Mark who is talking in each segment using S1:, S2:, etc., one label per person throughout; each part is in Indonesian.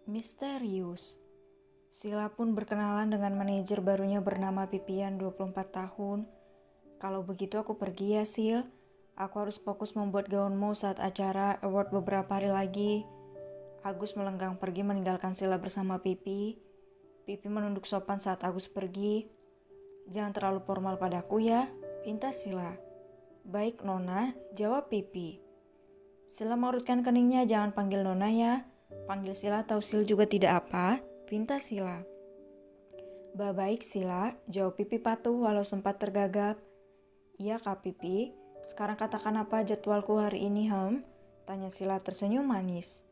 S1: Misterius. Sila pun berkenalan dengan manajer barunya bernama Pipian 24 tahun. Kalau begitu aku pergi ya Sil. Aku harus fokus membuat gaunmu saat acara award beberapa hari lagi. Agus melenggang pergi meninggalkan Sila bersama Pipi. Pipi menunduk sopan saat Agus pergi. Jangan terlalu formal padaku ya, pinta Sila. Baik Nona, jawab Pipi. Sila mengurutkan keningnya, jangan panggil Nona ya. Panggil Sila atau Sil juga tidak apa, pinta Sila. Baik Sila, jawab Pipi patuh walau sempat tergagap. Iya Kak Pipi, sekarang katakan apa jadwalku hari ini Tanya Sila tersenyum manis.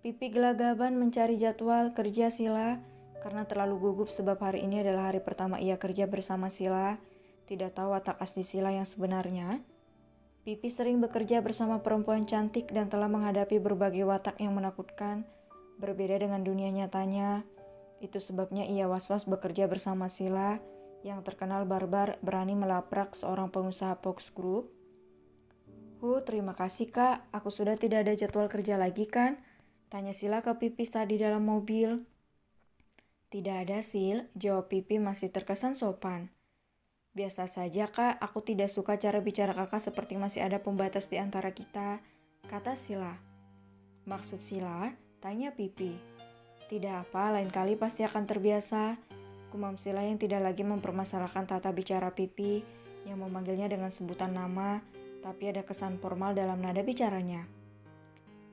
S1: Pipi gelagapan mencari jadwal kerja Sila karena terlalu gugup sebab hari ini adalah hari pertama ia kerja bersama Sila. Tidak tahu watak asli Sila yang sebenarnya. Pipi sering bekerja bersama perempuan cantik dan telah menghadapi berbagai watak yang menakutkan, berbeda dengan dunia nyatanya. Itu sebabnya ia was-was bekerja bersama Sila, yang terkenal barbar berani melaprak seorang pengusaha Fox Group. Terima kasih Kak, aku sudah tidak ada jadwal kerja lagi kan? Tanya Sila ke Pipi saat di dalam mobil. Tidak ada Sil, jawab Pipi masih terkesan sopan. Biasa saja Kak, aku tidak suka cara bicara Kakak seperti masih ada pembatas di antara kita, kata Sila. Maksud Sila? Tanya Pipi. Tidak apa, lain kali pasti akan terbiasa. Gumam Sila yang tidak lagi mempermasalahkan tata bicara Pipi, yang memanggilnya dengan sebutan nama, tapi ada kesan formal dalam nada bicaranya.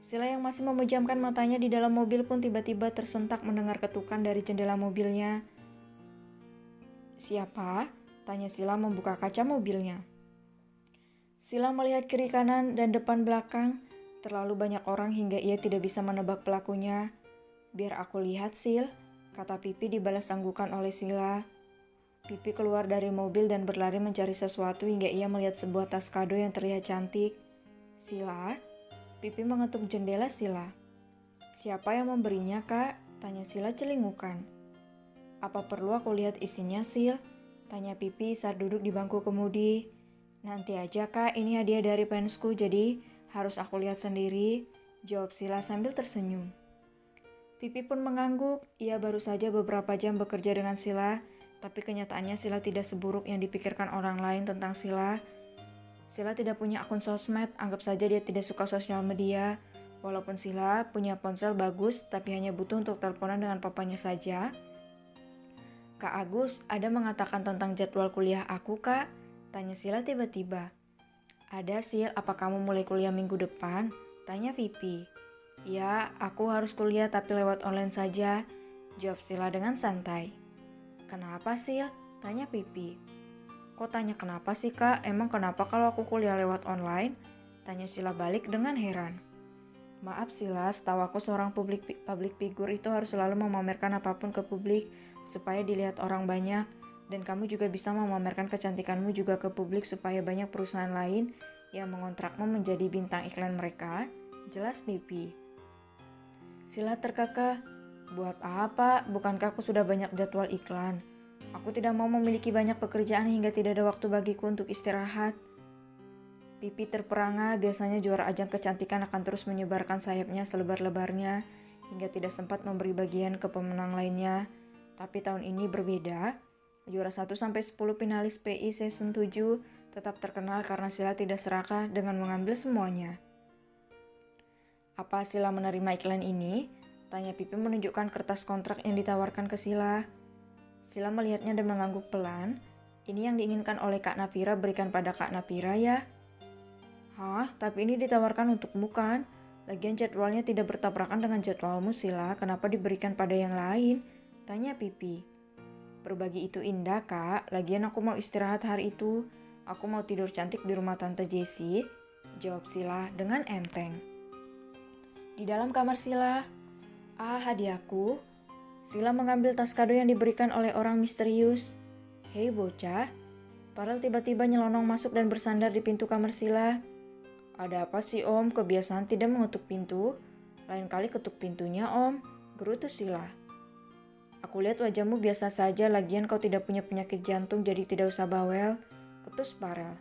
S1: Sila yang masih memejamkan matanya di dalam mobil pun tiba-tiba tersentak mendengar ketukan dari jendela mobilnya. Siapa? Tanya Sila membuka kaca mobilnya. Sila melihat kiri kanan dan depan belakang. Terlalu banyak orang hingga ia tidak bisa menebak pelakunya. Biar aku lihat Sil, kata Pipi dibalas anggukan oleh Sila. Pipi keluar dari mobil dan berlari mencari sesuatu hingga ia melihat sebuah tas kado yang terlihat cantik. Sila? Pipi mengetuk jendela Sila. Siapa yang memberinya Kak? Tanya Sila celingukan. Apa perlu aku lihat isinya Sil? Tanya Pipi saat duduk di bangku kemudi. Nanti aja Kak, ini hadiah dari fansku jadi harus aku lihat sendiri, jawab Sila sambil tersenyum. Pipi pun mengangguk, ia baru saja beberapa jam bekerja dengan Sila, tapi kenyataannya Sila tidak seburuk yang dipikirkan orang lain tentang Sila. Sila tidak punya akun sosmed, anggap saja dia tidak suka sosial media. Walaupun Sila punya ponsel bagus, tapi hanya butuh untuk teleponan dengan papanya saja. Kak Agus, ada mengatakan tentang jadwal kuliah aku, Kak? Tanya Sila tiba-tiba. Ada Sil, apa kamu mulai kuliah minggu depan? Tanya Pipi. Ya, aku harus kuliah tapi lewat online saja, jawab Sila dengan santai. Kenapa Sil? Tanya Pipi. Kok tanya kenapa sih Kak? Emang kenapa kalau aku kuliah lewat online? Tanya Sila balik dengan heran. Maaf Sila, setahu aku seorang public figure itu harus selalu memamerkan apapun ke publik supaya dilihat orang banyak, dan kamu juga bisa memamerkan kecantikanmu juga ke publik supaya banyak perusahaan lain yang mengontrakmu menjadi bintang iklan mereka, jelas Pipi. Sila terkekeh, buat apa? Bukankah aku sudah banyak jadwal iklan? Aku tidak mau memiliki banyak pekerjaan hingga tidak ada waktu bagiku untuk istirahat. Pipi terperangah, biasanya juara ajang kecantikan akan terus menyebarkan sayapnya selebar-lebarnya hingga tidak sempat memberi bagian ke pemenang lainnya. Tapi tahun ini berbeda. Juara 1-10 finalis PI Season 7 tetap terkenal karena Sila tidak serakah dengan mengambil semuanya. Apa Sila menerima iklan ini? Tanya Pipi menunjukkan kertas kontrak yang ditawarkan ke Sila. Sila melihatnya dan mengangguk pelan. Ini yang diinginkan oleh Kak Nafira berikan pada Kak Nafira ya. Hah, tapi ini ditawarkan untukmu kan? Lagian jadwalnya tidak bertabrakan dengan jadwalmu Sila, kenapa diberikan pada yang lain? Tanya Pipi. Berbagi itu indah Kak, lagian aku mau istirahat hari itu. Aku mau tidur cantik di rumah Tante Jessie, jawab Sila dengan enteng. Di dalam kamar Sila, hadiahku. Sila mengambil tas kado yang diberikan oleh orang misterius. Hei bocah, Farel tiba-tiba nyelonong masuk dan bersandar di pintu kamar Sila. Ada apa sih Om? Kebiasaan tidak mengetuk pintu? Lain kali ketuk pintunya Om, gerutu Sila. Aku lihat wajahmu biasa saja, lagian kau tidak punya penyakit jantung jadi tidak usah bawel, ketus Farel.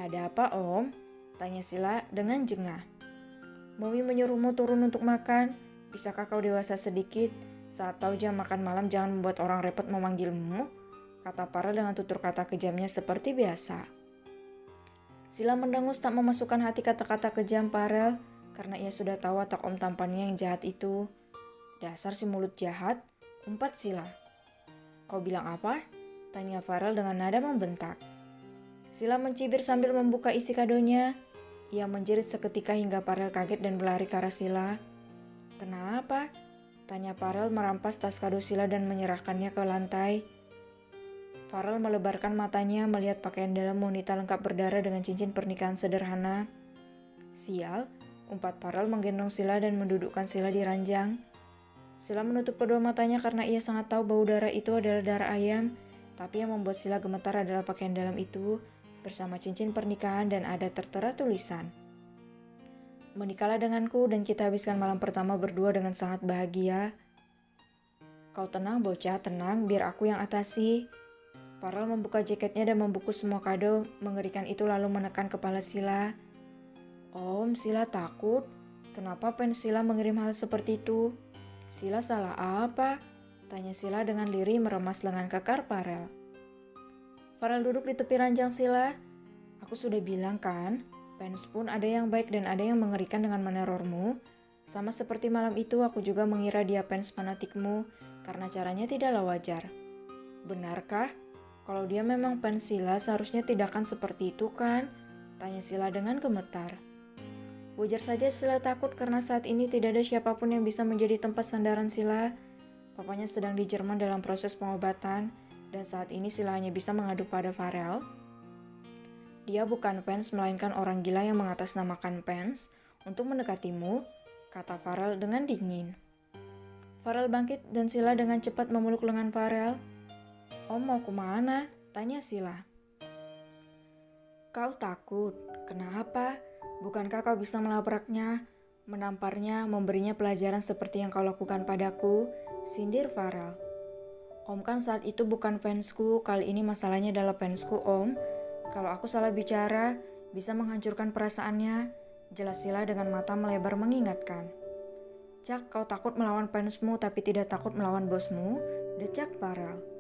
S1: Ada apa Om? Tanya Sila dengan jengah. Mami menyuruhmu turun untuk makan, bisakah kau dewasa sedikit? Saat tahu jam makan malam jangan membuat orang repot memanggilmu, kata Farel dengan tutur kata kejamnya seperti biasa. Sila mendengus tak memasukkan hati kata-kata kejam Farel, karena ia sudah tahu watak Om tampannya yang jahat itu. Dasar si mulut jahat, umpat Sila. Kau bilang apa? Tanya Farel dengan nada membentak. Sila mencibir sambil membuka isi kadonya. Ia menjerit seketika hingga Farel kaget dan berlari ke arah Sila. Kenapa? Tanya Farel merampas tas kado Sila dan menyerahkannya ke lantai. Farel melebarkan matanya melihat pakaian dalam wanita lengkap berdarah dengan cincin pernikahan sederhana. Sial, umpat Farel menggendong Sila dan mendudukkan Sila di ranjang. Sila menutup kedua matanya karena ia sangat tahu bau darah itu adalah darah ayam. Tapi yang membuat Sila gemetar adalah pakaian dalam itu, bersama cincin pernikahan dan ada tertera tulisan. Menikahlah denganku dan kita habiskan malam pertama berdua dengan sangat bahagia. Kau tenang bocah, tenang, biar aku yang atasi. Farel membuka jaketnya dan membungkus semua kado, mengerikan itu lalu menekan kepala Sila. Om, Sila takut. Kenapa Sila mengirim hal seperti itu? Sila salah apa? Tanya Sila dengan lirih meremas lengan kekar Farel. Farel duduk di tepi ranjang Sila. Aku sudah bilang kan, Pence pun ada yang baik dan ada yang mengerikan dengan menerormu. Sama seperti malam itu aku juga mengira dia Pence fanatikmu karena caranya tidaklah wajar. Benarkah? Kalau dia memang Pence Sila seharusnya tidak akan seperti itu kan? Tanya Sila dengan gemetar. Wajar saja Sila takut karena saat ini tidak ada siapapun yang bisa menjadi tempat sandaran Sila. Papanya sedang di Jerman dalam proses pengobatan dan saat ini Sila hanya bisa mengadu pada Farel. Dia bukan Pence melainkan orang gila yang mengatasnamakan Pence untuk mendekatimu, kata Farel dengan dingin. Farel bangkit dan Sila dengan cepat memeluk lengan Farel. Om mau kemana? Tanya Sila. Kau takut? Kenapa? Bukankah kau bisa melabraknya, menamparnya, memberinya pelajaran seperti yang kau lakukan padaku? Sindir Farel. Om kan saat itu bukan fansku, kali ini masalahnya adalah fansku Om. Kalau aku salah bicara, bisa menghancurkan perasaannya. Jelas Sila dengan mata melebar mengingatkan. Cak, kau takut melawan fansmu tapi tidak takut melawan bosmu? Decak Farel.